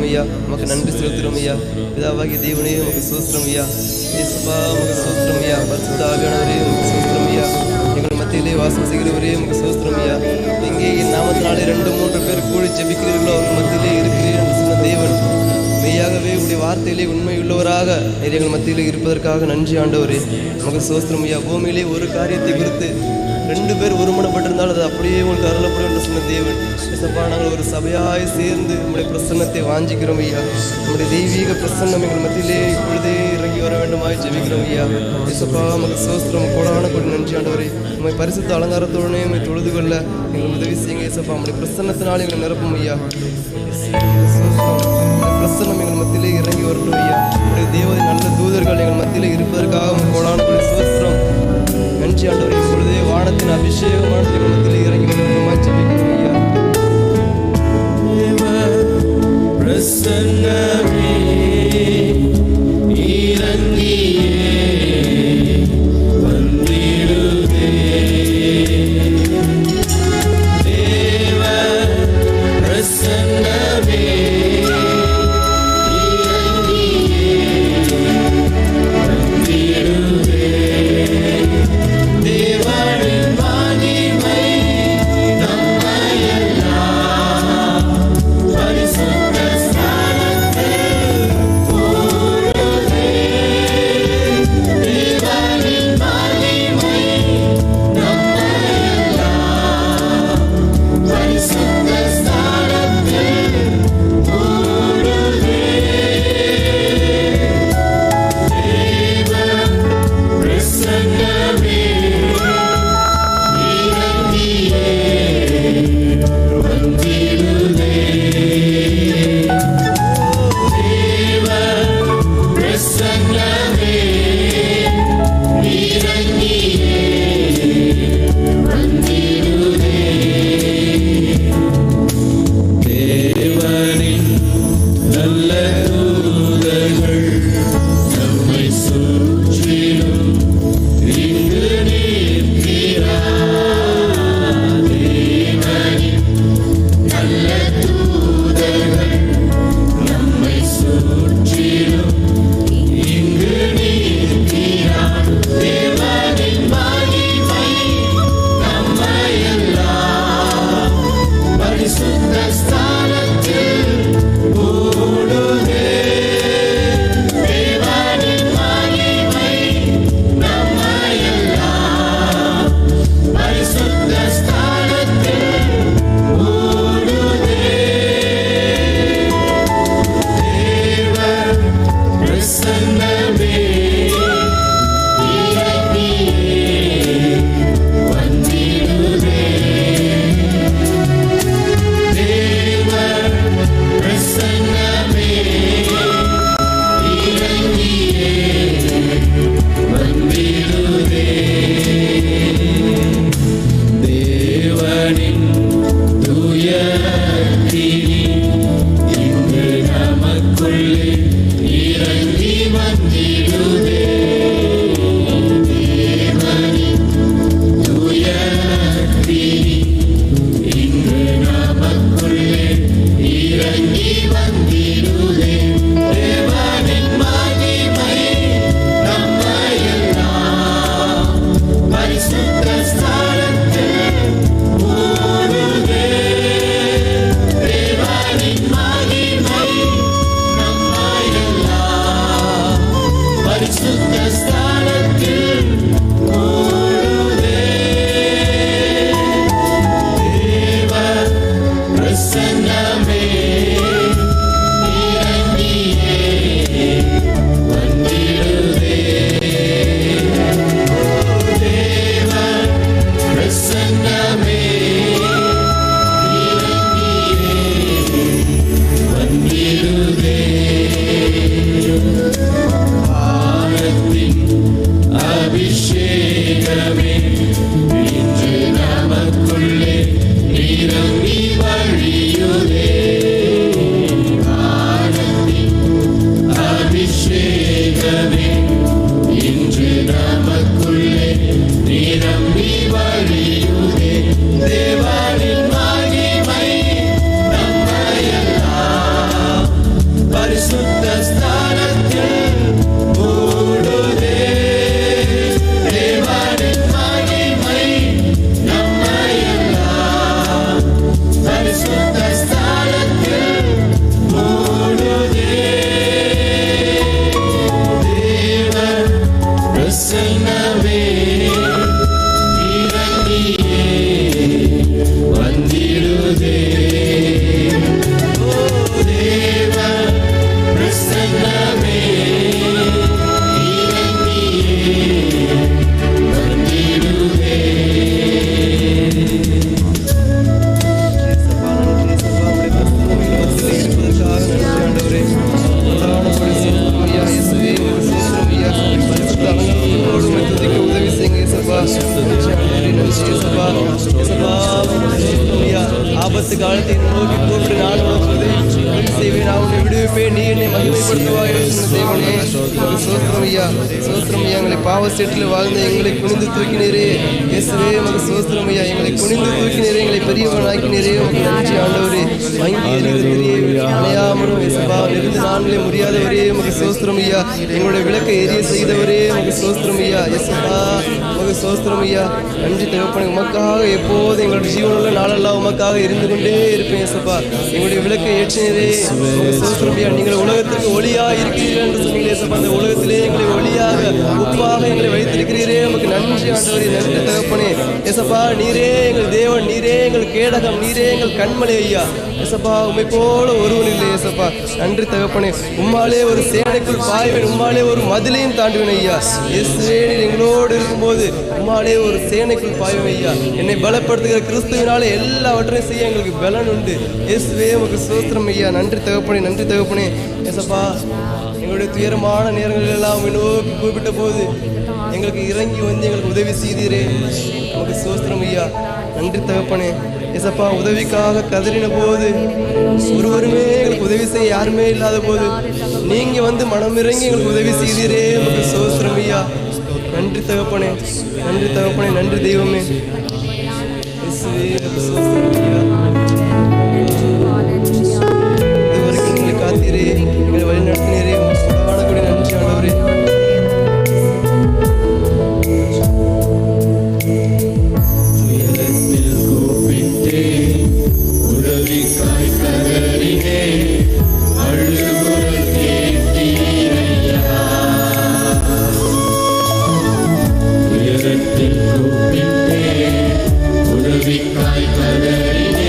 ஐயா. உமக்கு நன்றி செலுத்துகிறோம் ஐயா. பிதாவாகிய தேவனே உமக்கு ஸ்தோத்திரம் ஐயா. இயேசுப்பா உமக்கு ஸ்தோத்திரம் ஐயா. பரிசுத்த ஆவியானவரே உமக்கு ஸ்தோத்திரம் ஐயா. எங்கள் மத்தியிலே வாசம் செய்கிறவரே உமக்கு ஸ்தோத்திரம் ஐயா. எங்கே என் நாமத்தினாலே 2-3 பேர் கூடி ஜெபிக்கிறீர்களோ அவர் மத்தியிலே இருக்கிறீர்கள் என்று சொன்ன தேவன் மெய்யாகவே உடைய வார்த்தையிலே உண்மையுள்ளவராக எங்கள் மத்தியிலே இருப்பதற்காக நன்றி ஆண்டவரே. உமக்கு ஸ்தோத்திரம் ஐயா. பூமியிலே ஒரு காரியத்தை குறித்து 2 பேர் ஒருமனப்பட்டிருந்தால் அது அப்படியே உங்களுக்கு அருளப்படும் என்று சொன்ன தேவன் இயேசப்பா, நாங்கள் ஒரு சபையாய் சேர்ந்து உங்களுடைய பிரசன்னத்தை வாஞ்சிக்கிறோம் ஐயா. நம்முடைய தெய்வீக பிரசன்னம் எங்கள் மத்தியிலே இப்பொழுதே இறங்கி வர வேண்டுமாய் ஜெபிக்கிறோம் ஐயா. இயேசப்பா உமக்கு ஸ்தோத்திரம், கோடான கோடி நன்றி ஆண்டவரே. உம்மை பரிசுத்த அலங்காரத்தோடனே உம்மை தொழுது கொள்ள எங்கள் உதவி செய்யுங்க இயேசப்பா. நம்முடைய பிரசன்னத்தினாலே எங்களை நிரப்பும் ஐயா. பிரசன்னம் எங்கள் மத்தியிலே இறங்கி வரட்டும் ஐயா. நம்முடைய தேவதை நல்ல தூதர்கள் எங்கள் மத்தியிலே இருப்பதற்காக கோடான கோடி ஸ்தோத்திரம் நன்றி ஆண்டவரே. இப்பொழுதே வானத்தின் அபிஷேகமான எங்கள் மத்தியிலே இறங்கி வரணுமாய் ஜெபிக்கிறோம் ஐயா. பிரசன்னமே இறங்கியே வந்திடுதே. தேவ பிரசன்னமே இறங்கியே வந்திடுதே. தேவனின் மகிமை நம்மையெல்லாம் பரிசுத்த ஸ்தானத்தில் கூடுதே. தேவனின் மகிமை நம்மையெல்லாம் பரிசுத்த ஸ்தானத்தில் கூடுதே. தேவ பிரசன்னமே இறங்கியே வந்திடுதே. தேவ பிரசன்னமே இறங்கியே வந்திடுதே. தேவனின் நல்ல தூதர்கள் நம்மை சுற்றிலும் இங்கு நிற்கிறார். தேவனின் நல்ல தூதர்கள் நம்மை சுற்றிலும் இங்கு நிற்கிறார். தேவனின் மகிமை நம்மையெல்லாம் பரிசுத்த ஸ்தானத்தில் கூடுதே. தேவனின் மகிமை நம்மையெல்லாம் பரிசுத்த ஸ்தானத்தில் கூடுதே. தேவ பிரசன்னமே இறங்கியே வந்திடுதே. தேவ பிரசன்னமே இறங்கியே வந்திடுதே. தேவனின் தூய அக்கினி இன்று நமக்குள்ளே இறங்கி வந்திடுதே. தேவனின் தூய அக்கினி இன்று நமக்குள்ளே இறங்கி வந்திடுதே. தேவனின் மகிமை நம்மையெல்லாம் பரிசுத்த ஸ்தானத்தில் கூடுதே. தேவனின் மகிமை நம்மையெல்லாம் பரிசுத்த ஸ்தானத்தில் கூடுதே. தேவ பிரசன்னமே இறங்கியே வந்திடுதே. தேவ பிரசன்னமே இறங்கியே வந்திடுதே. வானத்தின் அபிஷேகமே இன்று நமக்குள்ளே இறங்கி வழியுதே. வானத்தின் அபிஷேகமே இன்று நமக்குள்ளே நிரம்பி வழியுதே. தேவனின் மகிமை நம்மையெல்லாம் ஆபத்து காலத்தை நோக்கி கூப்பிட்டு நான் உனக்கு உதவி செய்வேன், நான் உன்னை விடுவிப்பேன், நீ என்னை மகிமைப்படுத்துவாய் என்று சொன்ன தேவனே உமக்கு ஸ்தோத்திரம் ஐயா. ஸ்தோத்திரம் ஐயா. எங்களை பாவ சேற்றில் வாழ்ந்த எங்களை குனிந்து தூக்கினீரே இயேசுவே உமக்கு ஸ்தோத்திரம் ஐயா. எங்களை குனிந்து தூக்கினீரே, எங்களை பெரியவனாக்கினீரே, உமக்கு நன்றி ஆண்டவரே. வங்கி அணையாமலும் இயேசுவா நெருந்த நான்களே முடியாதவரே உமக்கு ஸ்தோத்திரம் ஐயா. எங்களுடைய விளக்கை எரிய செய்தவரே உமக்கு ஸ்தோத்திரம் ஐயா. இயேசுவா உமக்கு ஸ்தோத்திரம் ஐயா. நன்றி தகப்பனே. உமக்காக எப்போது எங்களுடைய ஜீவனுள்ள நாளெல்லாம் உமக்காக இருந்து கொண்டே இருப்பேன் இயேசுப்பா. எங்களுடைய விளக்கை ஏற்றினரே உமக்கு ஸ்தோத்திரம் ஐயா. நீங்கள் உலகத்திற்கு ஒளியாக இருக்கிறீர்கள் என்று சொன்னீங்களே இயேசுப்பா. அந்த உலகத்திலே எங்களை ஒளியாக உப்பாக எங்களை வைத்திருக்கிறீரே உமக்கு நன்றி ஆண்டவரே. நன்றி தகப்பனே. இயேசுப்பா நீரே எங்கள் தேவன், நீரே எங்கள் கேடகம், நீரே எங்கள் கண்மலை ஐயா. இயேசுப்பா உம்மை போல ஒருவன் இல்லை இயேசுப்பா. நன்றி தகப்பனே. உம்மாலே ஒரு சேனைக்குள் பாய்வேன், உம்மாலே ஒரு மதிலையும் தாண்டுவேன் ஐயா. இயேசுவே நீர் எங்களோடு இருக்கும்போது உம்மாலே ஒரு சேனைக்குள் பாய்வேன் ஐயா. என்னை பலப்படுத்துகிற கிறிஸ்துவினாலே எல்லாவற்றையும் செய்ய எங்களுக்கு பலன் உண்டு. இயேசுவே உமக்கு ஸ்தோத்திரம் ஐயா. நன்றி தகப்பனே. நன்றி தகப்பனே. இயேசுப்பா எங்களுடைய துயரமான நேரங்களில் எல்லாம் நோக்கி கூப்பிட்ட போது எங்களுக்கு இறங்கி வந்து எங்களுக்கு உதவி செய்தீரே உமக்கு ஸ்தோத்திரம் ஐயா. நன்றி தகப்பனே. இயேசப்பா உதவிக்காக கதறின போது ஒருவருமே எங்களுக்கு உதவி செய்ய யாருமே இல்லாத போது நீங்க வந்து மனமிறங்கி எங்களுக்கு உதவி செய்தீரே உமக்கு ஸ்தோத்திரம் ஐயா. நன்றி தகப்பனே. நன்றி தகப்பனே. நன்றி தெய்வமே. இயேசுவே உமக்கு ஸ்தோத்திரம் ஐயா. இதுவரைக்கும் எங்களை காத்தீரே, எங்களை வழி நடத்தினீரே உமக்கு சுகமான கூட நன்றி ஆண்டவரே. உதவிக்காய் கதறினே அழுகுரல் கேட்டீரையா. உயரத்தில் கூப்பிட்டே உதவிக்காய் கதறினே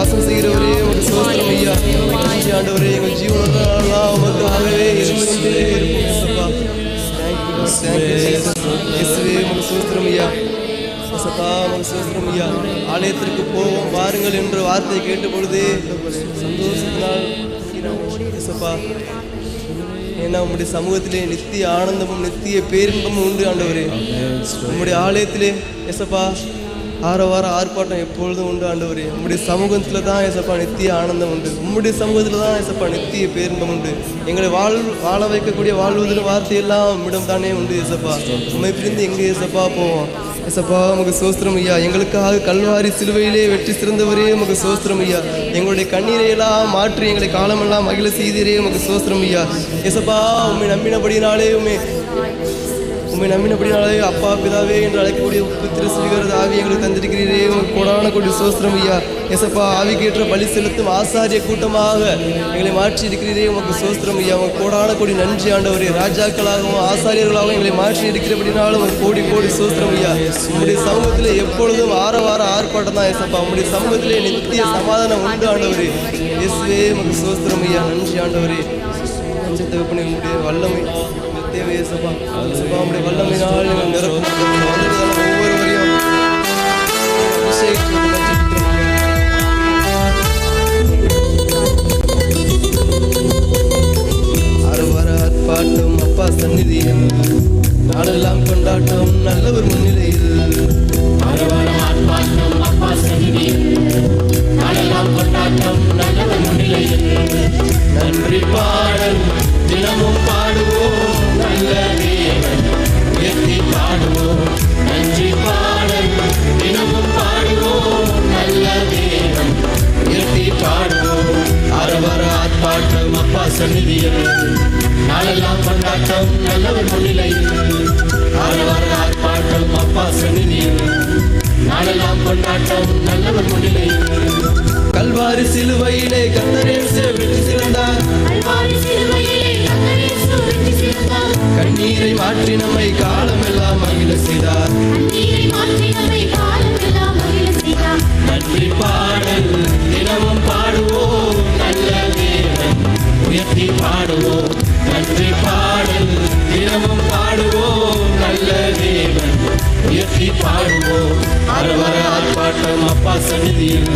வாசம் செய்கிறவரே உமக்கு சோஸ்திரம் ஐயா. ஆண்டவரே எங்கள் ஜீவனெல்லாம் உமக்காகவே இருந்து கொண்டே இருப்போம் ஏசப்பா. இயேசுவே உமக்கு சோஸ்திரம் ஐயா. ஏசப்பா உமக்கு சோஸ்திரம் ஐயா. ஆலயத்திற்கு போவோம் வாருங்கள் என்ற வார்த்தையை கேட்ட பொழுதே சந்தோஷத்தினால் ஏசப்பா, ஏன்னா உம்முடைய சமூகத்திலே நித்திய ஆனந்தமும் நித்திய பேரின்பமும் உண்டு ஆண்டவரே. உம்முடைய ஆலயத்திலே ஏசப்பா ஆரவார ஆர்ப்பாட்டம் எப்பொழுதும் உண்டு ஆண்டவரே. உம்முடைய சமூகத்தில் தான் ஏசப்பா நித்திய ஆனந்தம் உண்டு. உம்முடைய சமூகத்தில் தான் ஏசப்பா நித்திய பேரின்பம் உண்டு. எங்களை வாழ வைக்கக்கூடிய வாழ்வதில் வார்த்தையெல்லாம் உம்மிடம் தானே உண்டு ஏசப்பா. உண்மை பிரிந்து எங்கே ஏசப்பா போவோம் ஏசப்பா. உமக்கு சோஸ்திரம் ஐயா. எங்களுக்காக கல்வாரி சிலுவையிலே வெற்றி சிறந்தவரே உமக்கு சோஸ்திரம் ஐயா. எங்களுடைய கண்ணீரையெல்லாம் மாற்றி எங்களை காலமெல்லாம் மகிழ செய்தீரே உமக்கு சோஸ்திரம் ஐயா. ஏசப்பா உண்மை நம்பினபடினாலே உண்மை நம்பினபடினாலே அப்பா பிதாவே என்று அழைக்கக்கூடிய புத்திர ஸ்ரீகரத ஆவி எங்களுக்கு தந்திருக்கிறீரே உமக்கு கோடான கொடி சோஸ்திரம் ஐயா. ஏசப்பா ஆவிக்கேற்ற பலி செலுத்தும் ஆசாரிய கூட்டமாக எங்களை மாற்றி இருக்கிறீரே உமக்கு சோஸ்திரம் ஐயா. உமக்கு கோடான கொடி நன்றி ஆண்டவரே. ராஜாக்களாகவும் ஆசாரியர்களாகவும் எங்களை மாற்றி இருக்கிறபடினாலும் உமக்கு கோடி கோடி சோஸ்திரம் ஐயா. உங்களுடைய சமூகத்திலே எப்பொழுதும் ஆரவார ஆர்ப்பாட்டம் தான் ஏசப்பா. உங்களுடைய சமூகத்திலே நித்திய சமாதானம் உண்டு ஆண்டவரே. இயேசுவே உமக்கு சோஸ்திரம் ஐயா. நன்றி ஆண்டவரே. நன்றி தகப்பனே. உங்களுடைய வல்லமை தேவை ஏசப்பா. ஏசப்பா உங்களுடைய வல்லமையினால் நீங்கள் நிரப்பும் ஒவ்வொருவரையும் ஆரவார ஆர்ப்பாட்டம் அப்பா சந்நிதியில் நாளெல்லாம் கொண்டாட்டம் நல்லவர் முன்னிலையில். ஆரவார ஆர்ப்பாட்டம் அப்பா சந்நிதியில் நாளெல்லாம் கொண்டாட்டம் நல்லவர் முன்னிலையில். நன்றி பாடல் தினமும் பாடுவோம் நல்ல தேவன் உயர்த்தி பாடுவோம். நன்றி பாடல் தினமும் பாடுவோம் நல்ல தேவன் உயர்த்தி பாடுவோம். ஆரவார ஆர்ப்பாட்டம் அப்பா சந்நிதியில் நாளெல்லாம் கொண்டாட்டம் நல்லவர் முன்னிலையில். ஆரவார ஆர்ப்பாட்டம் அப்பா சந்நிதியில் நாளெல்லாம் கொண்டாட்டம் நல்லவர் முன்னிலையில். கல்வாரி சிலுவையிலே கர்த்தர் இயேசு வெற்றி சிறந்தார். கண்ணீரை மாற்றி நம்மை காலமெல்லாம் மகிழ செய்தார். நன்றி பாடல் தினமும் பாடுவோம் நல்ல தேவன் உயர்த்தி பாடுவோம். நன்றி பாடல் தினமும் பாடுவோம் நல்ல தேவன் உயர்த்தி பாடுவோம். ஆரவார ஆர்ப்பாட்டம் அப்பா சந்நிதியில்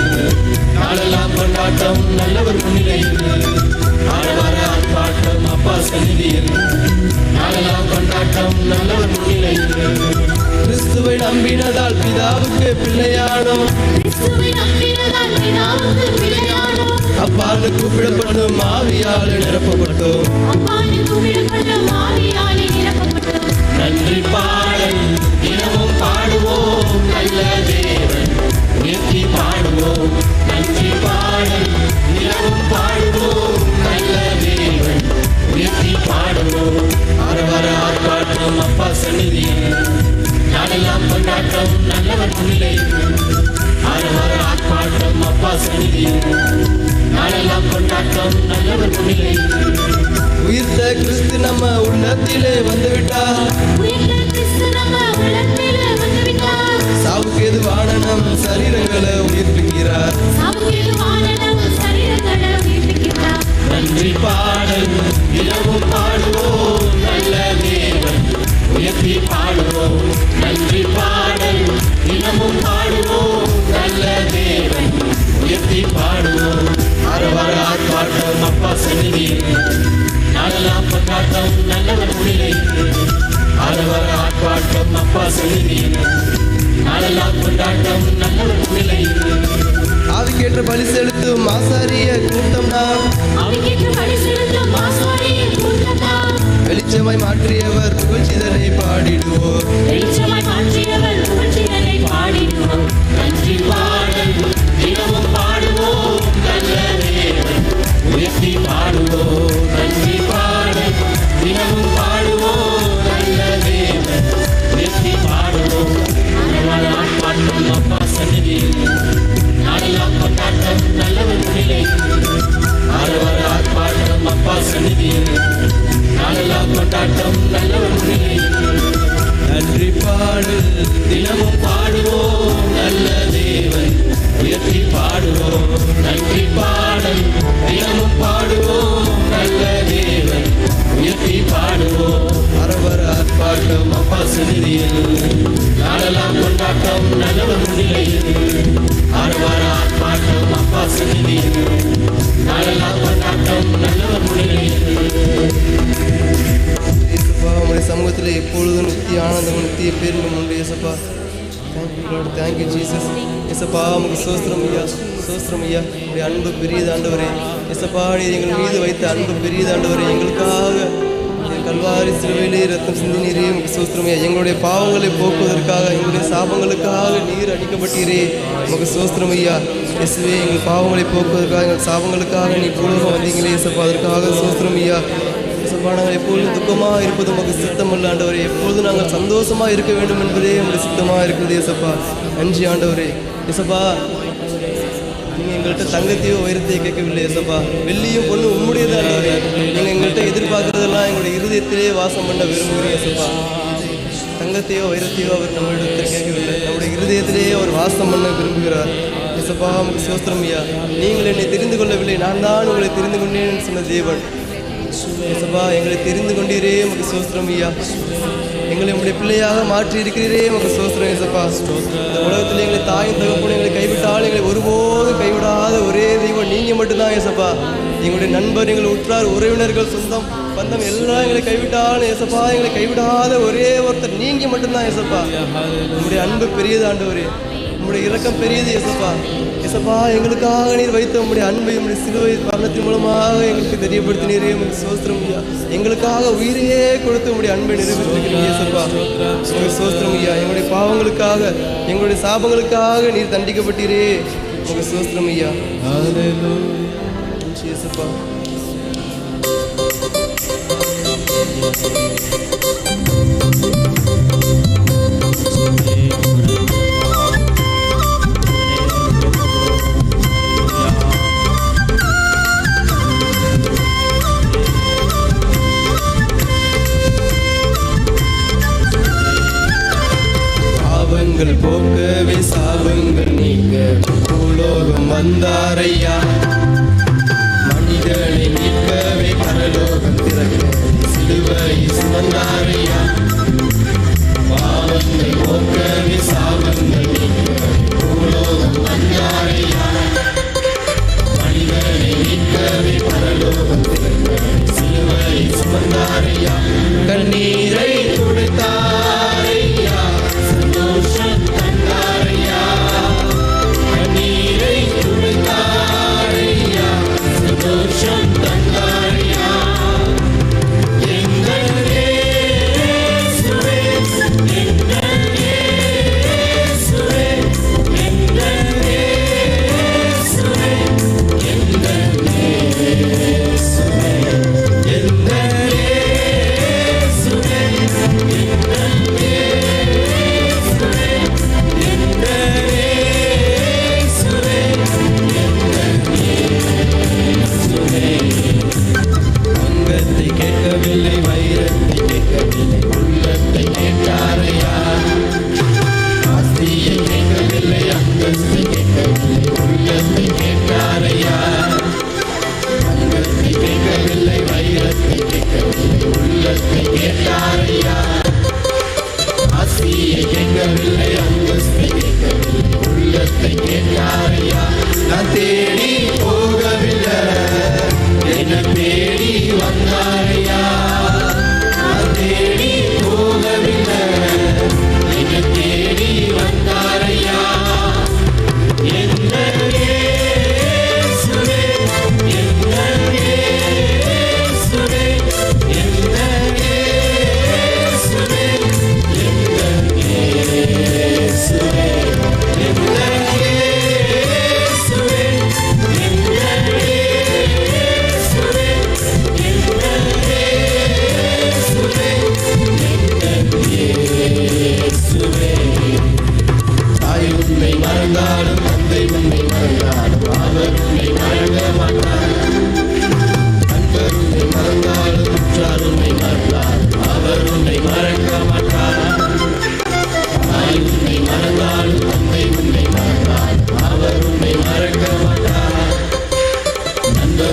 நாளெல்லாம் கொண்டாட்டம் நல்லவர் முன்னிலையில். ஆரவார ஆர்ப்பாட்டம் அப்பா சந்நிதியில் நாளெல்லாம் கொண்டாட்டம் நல்லவர் முன்னிலையில். கிறிஸ்துவை நம்பினதால் பிதாவுக்கு பிள்ளையானோம். அப்பான்னு கூப்பிடப்படும் ஆவியால் நிரப்பப்பட்டோம். நன்றி பாடல் தினமும் பாடுவோம் நல்ல தேவன் உயர்த்தி பாடுவோம். நன்றி பாடல் தினமும் பாடுவோம் நல்ல தேவன் உயர்த்தி பாடுவோம். ஆரவார ஆர்ப்பாட்டம் அப்பா சந்நிதியில் நாளெல்லாம் கொண்டாட்டம் நல்லவர் முன்னிலையில். ஆரவார ஆர்ப்பாட்டம் அப்பா சந்நிதியில் நாளெல்லாம் கொண்டாட்டம் நல்லவர் முன்னிலையில். உயிர்த்த கிறிஸ்து நம்ம உள்ளத்திலே வந்துவிட்டார். சாவுக்கு எதுவான நம் சரீரங்களை உயிர்ப்பிக்கிறார். நன்றி பாடல் தினமும் பாடுவோம் நல்ல தேவன் உயர்த்தி பாடுவோம். நன்றி பாடல் தினமும் பாடுவோம் நல்ல தேவன் உயர்த்தி பாடுவோம். ஆரவார ஆர்ப்பாட்டம் அப்பா சந்நிதியில் நாளெல்லாம் கொண்டாட்டம் நல்லவர் முன்னிலையில். ஆரவார ஆர்ப்பாட்டம் அப்பா சந்நிதியில் நாளெல்லாம் கொண்டாட்டம் நல்லவர் முன்னிலையில். ஆவிக்கேற்ற பலி செலுத்தும் ஆசாரிய கூட்டம் நாம். வெளிச்சமாய் மாற்றியவர் புகழ்ச்சிதனை பாடிடுவோம். நன்றி பாடல் தினமும் பாடுவோம் நல்ல தேவன் உயர்த்தி பாடுவோம். நன்றி பாடல் தினமும் பாடுவோம் நல்ல தேவன் உயர்த்தி பாடுவோம். ஆர்ப்பாட்டம் அப்பா சந்நிதியில் நாளெல்லாம் கொண்டாட்டம் நல்லவர் முன்னிலையில். ஆரவார ஆர்ப்பாட்டம் அப்பா சந்நிதியில் நாளெல்லாம் கொண்டாட்டம் நல்லவர் முன்னிலையில். நன்றி பாடல் நன்றி பாடல் தினமும் பாடுவோம் நல்ல தேவன் உயர்த்தி பாடுவோம் அரவர ஆர்ப்பாட்டம் அப்பா சந்நிதியில் நாளெல்லாம் கொண்டாட்டம் நல்லவர் முன்னிலையில் அரவர ஆர்ப்பாட்டம் அப்பா சந்நிதியில் நாளெல்லாம் கொண்டாட்டம் நல்லவர் முன்னிலையில் உங்களுடைய சமூகத்தில் எப்பொழுதும் நித்திய ஆனந்தம் நித்திய பேரின்பம் உண்டு இயேசப்பா. Thank you Jesus. இயேசப்பா உங்களுக்கு சோஸ்திரம் ஐயா, சோஸ்திரம் ஐயா. உங்களுடைய அன்பு பெரியது ஆண்டவரே. இயேசப்பா நீர் எங்கள் மீது வைத்த அன்பு பெரியது ஆண்டவரே. எங்களுக்காக கல்வாரி சிலுவையிலே ரத்தம் சிந்தினீரே உங்களுக்கு சோஸ்திரம் ஐயா. எங்களுடைய பாவங்களை போக்குவதற்காக எங்களுடைய சாபங்களுக்காக நீர் அடிக்கப்பட்டீரே உங்களுக்கு சோஸ்திரம் ஐயா. இயேசுவே எங்கள் பாவங்களை போக்குவதற்காக எங்கள் சாபங்களுக்காக நீ பூலோகம் வந்தீங்களே இயேசப்பா, அதற்காக சோஸ்திரம் ஐயா. இயேசப்பா நாங்கள் எப்பொழுதும் துக்கமாக இருப்பது உமக்கு சித்தம் அல்ல ஆண்டவரே. எப்பொழுதும் நாங்கள் சந்தோஷமாக இருக்க வேண்டும் என்பதே உங்களுடைய சித்தமாக இருக்குது இயேசப்பா. நன்றி ஆண்டவரே. இயேசப்பா நீங்கள் எங்கள்கிட்ட தங்கத்தையோ உயரத்தையோ கேட்கவில்லை இயேசப்பா. வெள்ளியும் பொண்ணு உம்முடையது ஆண்டவரே. நீங்கள் எங்கள்கிட்ட எதிர்பார்க்கறதெல்லாம் எங்களுடைய இருதயத்திலே வாசம் பண்ண விரும்புகிறேன் இயேசப்பா. தங்கத்தையோ உயரத்தையோ அவர் நம்மளிடத்தில் கேட்கவில்லை, நம்முடைய இருதயத்திலேயே அவர் வாசம் பண்ண விரும்புகிறார் இயேசப்பா. உங்களுக்கு சோஸ்திரம் ஐயா. நீங்கள் என்னை தெரிந்து கொள்ளவில்லை, நான் தான் உங்களை தெரிந்து கொண்டேன் சொன்ன தேவன் இயேசப்பா. எங்களை தெரிந்து கொண்டீரே உமக்கு சோஸ்திரம் ஐயா. எங்களை உங்களுடைய பிள்ளையாக மாற்றி இருக்கிறீரே உமக்கு சோஸ்திரம் இயேசப்பா. இந்த உலகத்தில் எங்களை தாயும் தகப்பனும் எங்களை கைவிட்டால் எங்களை ஒருபோதும் கைவிடாத ஒரே தெய்வம் நீங்கள் மட்டும்தான் இயேசப்பா. எங்களுடைய நண்பர், எங்கள் உற்றார் உறவினர்கள், சொந்தம் பந்தம் எல்லாம் எங்களை கைவிட்டாலும் இயேசப்பா எங்களை கைவிடாத ஒரே ஒருத்தர் நீங்கள் மட்டும்தான் இயேசப்பா. உங்களுடைய அன்பு பெரியது ஆண்டவரே. உங்களுடைய இரக்கம் பெரியது இயேசப்பா. இயேசப்பா எங்களுக்காக நீர் வைத்த உங்களுடைய அன்பை உங்களுடைய சிலுவை மரணத்தின் மூலமாக எங்களுக்கு தெரியப்படுத்தினீரே உங்களுக்கு சோஸ்திரம் ஐயா. எங்களுக்காக உயிரையே கொடுத்து உங்களுடைய அன்பை நிறைவேற்றிருக்கிறீங்க இயேசப்பா. உங்களுக்கு சோஸ்திரம் ஐயா. எங்களுடைய பாவங்களுக்காக எங்களுடைய சாபங்களுக்காக நீர் தண்டிக்கப்பட்டீரே உங்களுக்கு சோஸ்திரம் ஐயா. இயேசப்பா பாவங்கள் போக்கவே சாபங்கள் நீங்க பூலோகம் வந்தாரையா. மனிதனை மீட்கவே பரலோகம் திறக்க சிலுவை சுமந்தாரையா. பாவங்கள் போக்கவே சாபங்கள் நீங்க பூலோகம் வந்தாரையா. மனிதனை மீட்கவே பரலோகம் திறக்க சிலுவை சுமந்தாரையா. கண்ணீரை துடைத்தாரையா, சந்தோஷம் தந்தாரையா. கண்ணீரை துடைத்தாரையா, சந்தோஷம் தந்தாரையா. எங்கள் இயேசுவே, எங்கள் இயேசுவே, எங்கள் இயேசுவே,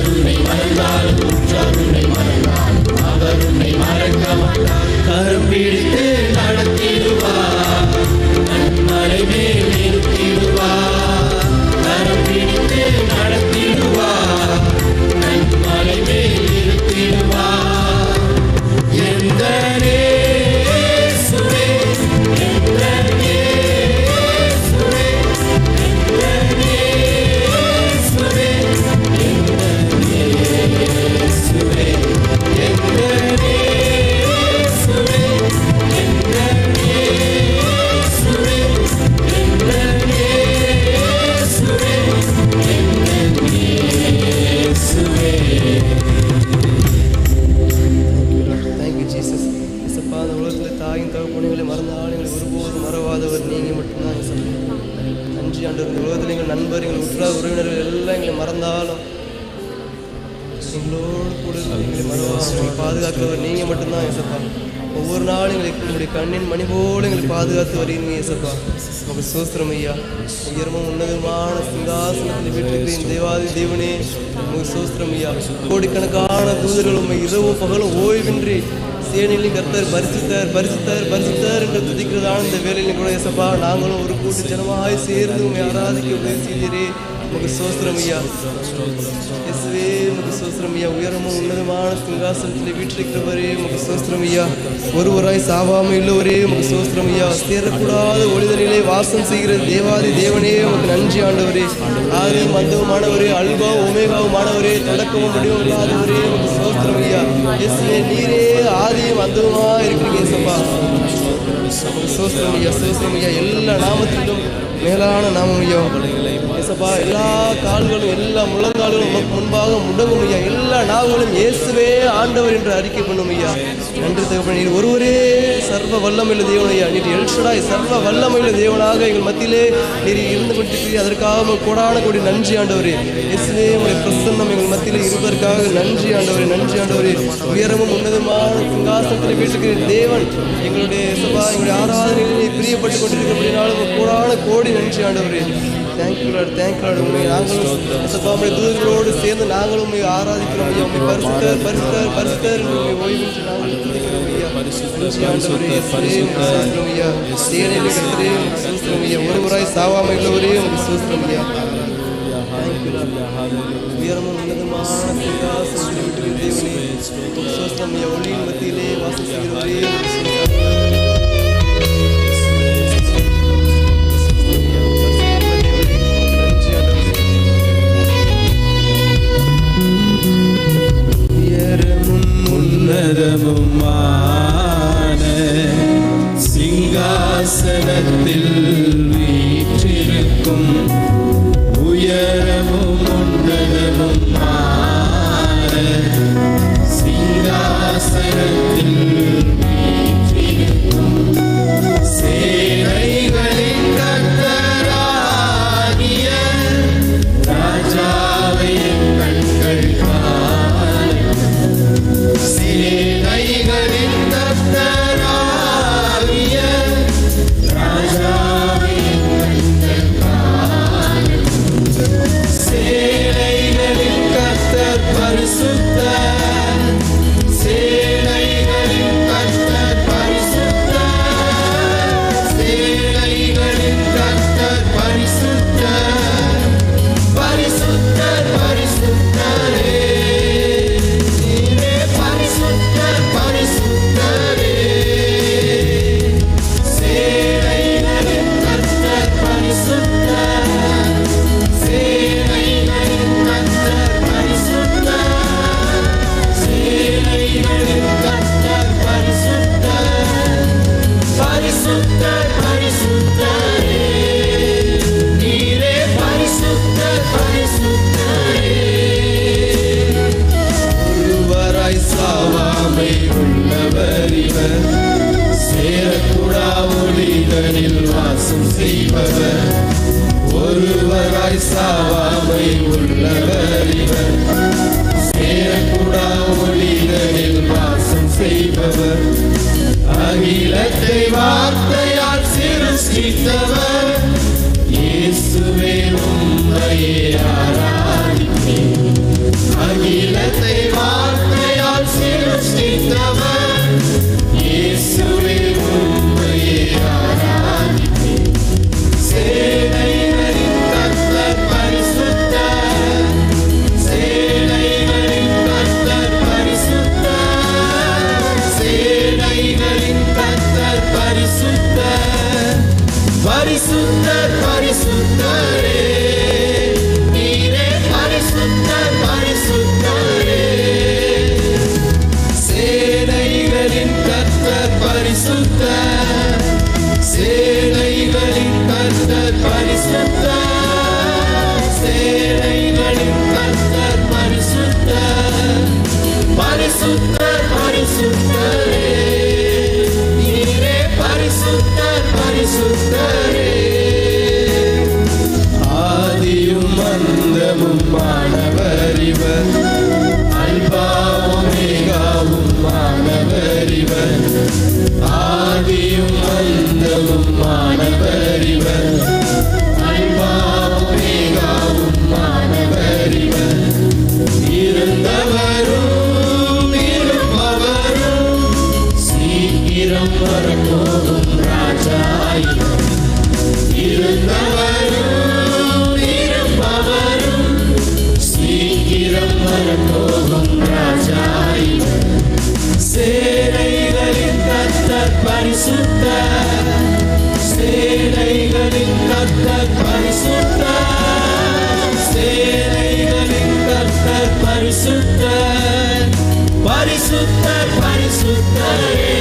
உற்றார் உன்னை மறந்தாலும் உற்றார் உன்னை மறந்தாலும் அவர் உன்னை மறக்க மாட்டார். கரம் பிடித்து நடத்திடுவார், நன்மலை மேல் நிறுத்திடுவார். கரம் பிடித்து நடத்திடுவார், நன்மலை மேல் நிறுத்திடுவார். எந்த இயேசுவே, எந்த இயேசுவே, எந்த இயேசுவே, எந்த இயேசுவே, எந்த இயேசுவே, எந்த இயேசுவே, எந்த இயேசுவே, எந்த இயேசுவே. Thank you Jesus. இசப்பா, அந்த உலகத்தில் தாயின் தகப்பனைகளை மறந்தாலும் எங்களை ஒருபோதும் மறவாதவர் நீங்கள் மட்டும்தான் இசப்பா. நன்றி ஆண்டவர். இந்த உலகத்தில் எங்கள் நண்பர், எங்கள் உற்றார் உறவினர்கள் எல்லாம் எங்களை மறந்தாலும் எங்களோடு கூட எங்களை மறவாமல் பாதுகாக்கிறவர் நீங்கள் மட்டும்தான் இசப்பா. ஒவ்வொரு நாளும் எங்களுக்கு உங்களுடைய கண்ணின் மணி போல எங்களை பாதுகாத்து வருவீங்க இசப்பா. உங்களுக்கு சோஸ்திரம் ஐயா. உயர்மும் உன்னதமான சிங்காசனத்தில் வீட்டிற்கு தேவாதி தேவனே உங்களுக்கு சோஸ்திரம் ஐயா. கோடிக்கணக்கான தூதர்கள் உண்மை இரவும் பகலும் ஓய்வின்றி சேனையிலும் கர்த்தர் பரிசுத்தார் பரிசுத்தார் பரிசுத்தார் என்று துதிக்கிறதான இந்த வேலையிலும் கூட இசப்பா நாங்களும் ஒரு கூட்டு ஜனமாய் சேர்ந்து உண்மை ஆராதிக்க உதவி செய்தீரே. உங்களுக்கு சோஸ்திரம் ஐயா. இயேசுவே உங்களுக்கு சோஸ்திரம் ஐயா. உயரமும் உன்னதமான சிங்காசனத்தில் வீற்றிருக்கிறவரே உங்களுக்கு சோஸ்திரம் ஐயா. ஒருவராய் சாவாமல் உள்ளவரே உங்களுக்கு சோஸ்திரம் ஐயா. சேரக்கூடாத ஒளிதலிலே வாசம் செய்கிற தேவாதி தேவனே உங்களுக்கு நன்றி ஆண்டவரே. ஆதியும் அந்தவுமானவரே, அல்பா ஒமேகாவுமானவரே, தொடக்கமும் முடிவும் இல்லாதவரே உங்களுக்கு சோஸ்திரம் ஐயா. இயேசுவே நீரே ஆதியும் அந்தவுமா இருக்கிறீங்க இயேசப்பா. சோஸ்திரம் ஐயா, சோஸ்திரம் ஐயா. எல்லா நாமத்திலும் மேலான நாமம் ஐயா இயேசப்பா. எல்லா கால்களும் எல்லா முழங்கால்களும் உமக்கு முன்பாக முடங்கும் ஐயா. எல்லா நாவுகளும் இயேசுவே ஆண்டவர் என்று அறிக்கை பண்ணும் ஐயா. நன்றி தகப்பனே. நீர் ஒருவரே சர்வ வல்லமையுள்ள தேவன் ஐயா. நீர் எல்ஷடாய் சர்வ வல்லமையுள்ள தேவனாக எங்கள் மத்தியிலே நீர் இருந்து கொண்டிருக்கிறீர். அதற்காக கோடான கோடி நன்றி ஆண்டவரே. இயேசுவே உங்களுடைய பிரசன்னம் எங்கள் மத்தியிலே இருப்பதற்காக நன்றி ஆண்டவரே, நன்றி ஆண்டவரே. உயரமும் உன்னதமான சிங்காசனத்தில் வீட்டிருக்கிற தேவன் எங்களுடைய இயேசப்பா எங்களுடைய ஆராதனைகளை பிரியப்பட்டு கொண்டிருக்கிறபடினாலும் கோடான கோடி நன்றி ஆண்டவரே. Thank you Lord, thank you Lord. உண்மை நாங்களும் இயேசப்பா உங்களுடைய தூதர்களோடு சேர்ந்து நாங்களும் உண்மை ஆராதிக்கிறோம் ஐயா. உண்மை பரிசுத்தர் பரிசுத்தர் பரிசுத்தர் என்று உண்மை ஓய்வின்றி நாங்கள் துதிக்கிறோம் ஐயா. நன்றி ஆண்டவரே. சூஸ்திரம் ஐயா. சேனையிலே கர்த்தரே உங்களுக்கு சூஸ்திரம் ஐயா. ஒருவராய் சாவாமல் உள்ளவரே உங்களுக்கு சூஸ்திரம் ஐயா. Thank you Lord. உயரமும் உன்னதமான சிங்காசனத்தில் வீட்டிருக்கிற தேவனே உங்களுக்கு சூஸ்திரம் ஐயா. ஒளியின் மத்தியிலே வாசம் செய்கிறவரே உங்களுக்கு சூஸ்திரம். உன்னதமுமான சிங்காசனத்தில் வீற்றிருக்கும் உயரமும் உன்னதமுமான சிங்காசனத்தில் வீற்றிருக்கும் சேனைகளின் கர்த்தராகிய ராஜாவை கண்கள் சேனைகளின் கர்த்தராகிய ராஜாவே கண்கள் காணும். சேனைகளின் கர்த்தர் பரிசுத்தர், சேனைகளின் கர்த்தர் பரிசுத்தர், சேனைகளின் கர்த்தர் பரிசுத்தர், பரிசுத்தர் பரிசுத்தரே. வாசம் செய்பவர் ஒருவராய் சாவாமை உள்ளவர் இவர். சேரக்கூடா ஒளிகளில் வாசம் செய்பவர் அகிலத்தை வார்த்தையால் சிருஷ்டித்தவர். இயேசுவே உம்மையே ஆராதிப்பேன். பரிசுத்தர் பரிசுத்தரே,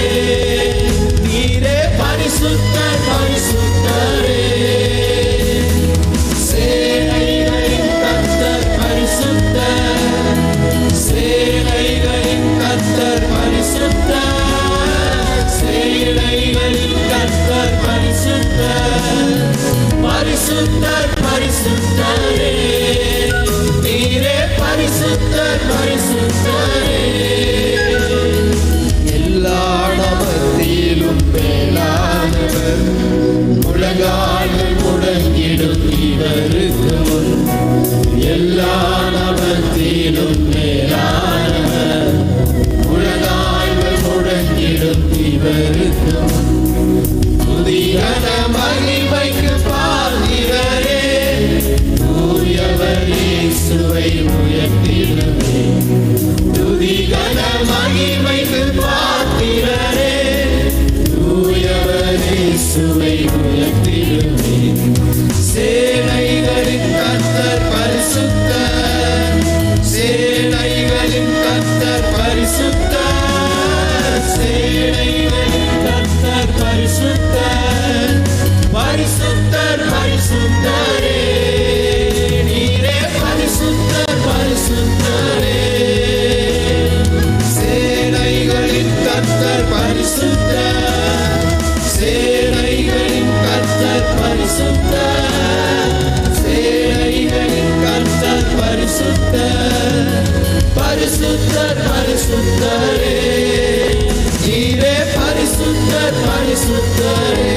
நீரே பரிசுத்தர் பரிசுத்தரே. சேனைகளின் கர்த்தர் பரிசுத்தர், சேனைகளின் கர்த்தர் பரிசுத்தர், சேனைகளின் கர்த்தர் பரிசுத்தர், பரிசுத்தர் பரிசுத்தரே, நீரே பரிசுத்தர் பரிசுத்தரே. எல்லா நாமத்திலும் மேலானவர், உலகால் முடங்கிடும் இவருக்கு முன். எல்லா நாமத்திலும் மேலானவர், உலகால் முடங்கிடும் இவருக்கு முன். துதியான மகிமைக்கு பாத்திரரே, தூயவர் இயேசுவை உயர்த்திடுவே. துதிகன மகிமைக்கு பாத்திரரே, தூயவர் இயேசுவை உயர்த்திடுவே. சேனைகளின் கர்த்தர் பரிசுத்தர், சேனைகளின் கர்த்தர் பரிசுத்தர், சேனைகளின் கர்த்தர் பரிசுத்தர், பரிசுத்தர் பரிசுத்தரே, நீரே பரிசுத்தர் பரிசுத்தரே. சேனைகளின் கர்த்தர் பரிசுத்தர், சேனைகளின் கர்த்தர் பரிசுத்தர், சேனைகளின் கர்த்தர் பரிசுத்தர், பரிசுத்தர் பரிசுத்தரே, நீரே பரிசுத்தர் பரிசுத்தரே.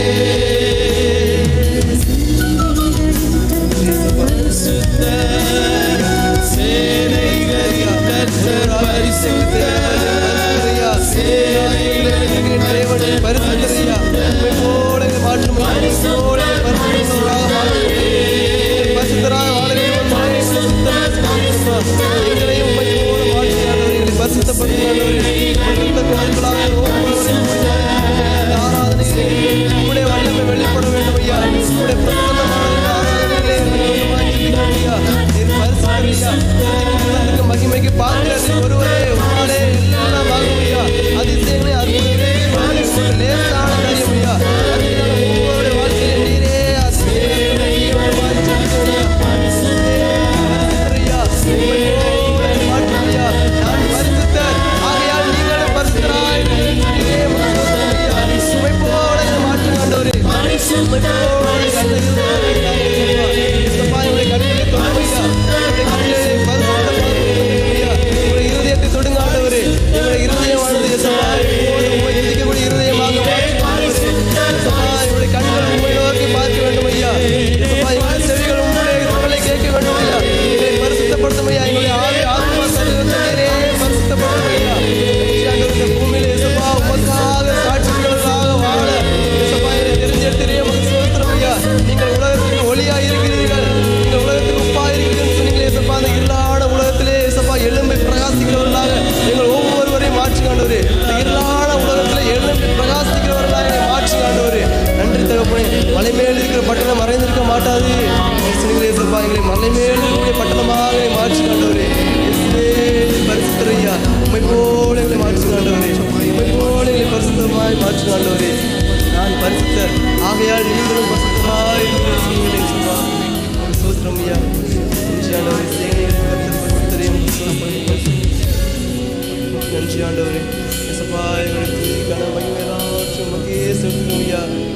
சேனைகளின் கர்த்தர் பரிசுத்தர், சேனைகளின் தேவன் பரிசுத்தரையா, உம்மை போல மாற்றும் பரிசுத்தராக எங்களையும் உம்மை போல மாற்றினார். எங்களை பரிசுத்தப்படுத்தினார். உம்முடைய வல்லமை வெளிப்பட வேண்டும் ஐயா. உம்முடைய மகிமைக்கு பாத்திரத்தை ஒருவரே உம்மாலே எல்லாம் ஆகும் ஐயா. அதிசயங்களை அற்புதங்களை லேசான காரியம் ஐயா. உங்களுடைய வாழ்க்கையில் நீரே நான் பரிசுத்தர், ஆகையால் நீங்களும் பரிசுத்தராய் உம்மை போல மாற்று ஆண்டவரே. உம்மை போல இருதயத்தை தொடுங்க ஆண்டவரே. எங்களுடைய இருதயமானது இருதயமாக என்னுடைய கண்கள் உண்மை நோக்கி பார்க்க வேண்டும் ஐயா. எங்களுடைய செவிகள் உங்களுடைய குரலை கேட்க வேண்டும் ஐயா. இதை பரிசுத்தப்படுத்தும் ஐயா. எங்களுடைய ஆத்மா சரீரத்திலே பரிசுத்தப்படுத்தும் ஐயா. இந்த பூமியிலே இயேசுப்பா உமக்காக சாட்சிகளாக வாழ இயேசுப்பா என்னை தெரிஞ்செடுத்திலே உமக்கு ஸ்தோத்திரம் ஐயா. நீங்கள் உலகத்துக்கு ஒளியாக இருக்கிறீர்கள், நீங்கள் உலகத்துக்கு உப்பாக இருக்கிறீர்கள் சொன்னீங்களே இயேசுப்பா. அந்த இருளான உலகத்திலே இயேசுப்பா எழும்பி பிரகாசிக்கிறவர்களாக எங்கள் ஒவ்வொருவரையும் மாற்றி ஆண்டவரே. இந்த இருளான உலகத்திலே எழும்பி பிரகாசிக்கிறவர்களாக என்னை மாற்றி ஆண்டவரே. நன்றி தகப்பனே. மலை மேல் இருக்கிற பட்டணம் மறைந்திருக்க மாட்டாது சொன்னீங்களே இயேசுப்பா. எங்களை மலை மேல் இருக்கக்கூடிய பட்டணமாக மாற்றி ஆண்டவரே. பரிசுத்தரையா உம்மை போல எங்களை மாற்றி ஆண்டவரே. உம்மை போல எங்களை பரிசுத்தமாய் மாற்றி ஆண்டவரே. நான் பரிசுத்தர், ஆகையால் நீங்களும் பரிசுத்தராய் சோத்திரம் ஐயா. நன்றி ஆண்டவரே.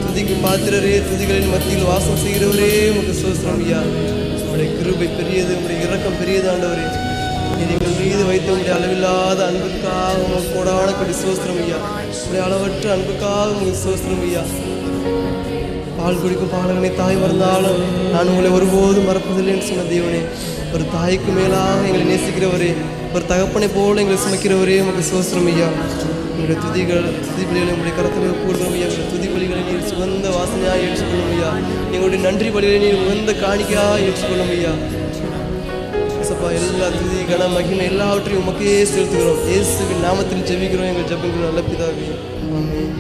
துதிக்கு பாத்திரரே, துதிகளின் மத்தியில் வாசம் செய்கிறவரே உமக்கு சோத்திரம் ஐயா. உங்களுடைய கிருபை பெரியது, உங்களுடைய இரக்கம் பெரியது ஆண்டவரே. நீங்கள் மீது வைத்த உங்களுடைய அளவில்லாத அன்புக்காக உங்களுக்கு கோடான கொடி சோத்திரம் ஐயா. உங்களுடைய அளவற்ற அன்புக்காக உங்களுக்கு சோத்திரம் ஐயா. பால் குடிக்கும் பாலகனை தாய் மறந்தாலும் நான் உங்களை ஒருபோதும் மறப்பதில்லை என்று சொன்ன தேவனே, ஒரு தாய்க்கு மேலாக எங்களை நேசிக்கிறவரே, ஒரு தகப்பனை போல எங்களை சுமக்கிறவரே உமக்கு சோத்திரம் ஐயா. உங்களுடைய துதிபலிகளை உங்களுடைய கரத்தில் கூறுகிறோம் ஐயா. உங்களுடைய துதிபலிகளை நீர் சுகந்த வாசனையாக ஏற்றுக்கொள்ளும் ஐயா. எங்களுடைய நன்றி பலிகளை நீர் உகந்த காணிக்கையாக ஏற்றுக்கொள்ளும் ஐயா. எல்லா துதி கன மகிமை எல்லாவற்றையும் உமக்கே செலுத்துகிறோம். இயேசுவின் நாமத்தில் ஜெபிக்கிறோம் எங்கள் ஜெபங்கள் நல்ல பிதாவே. ஆமென்.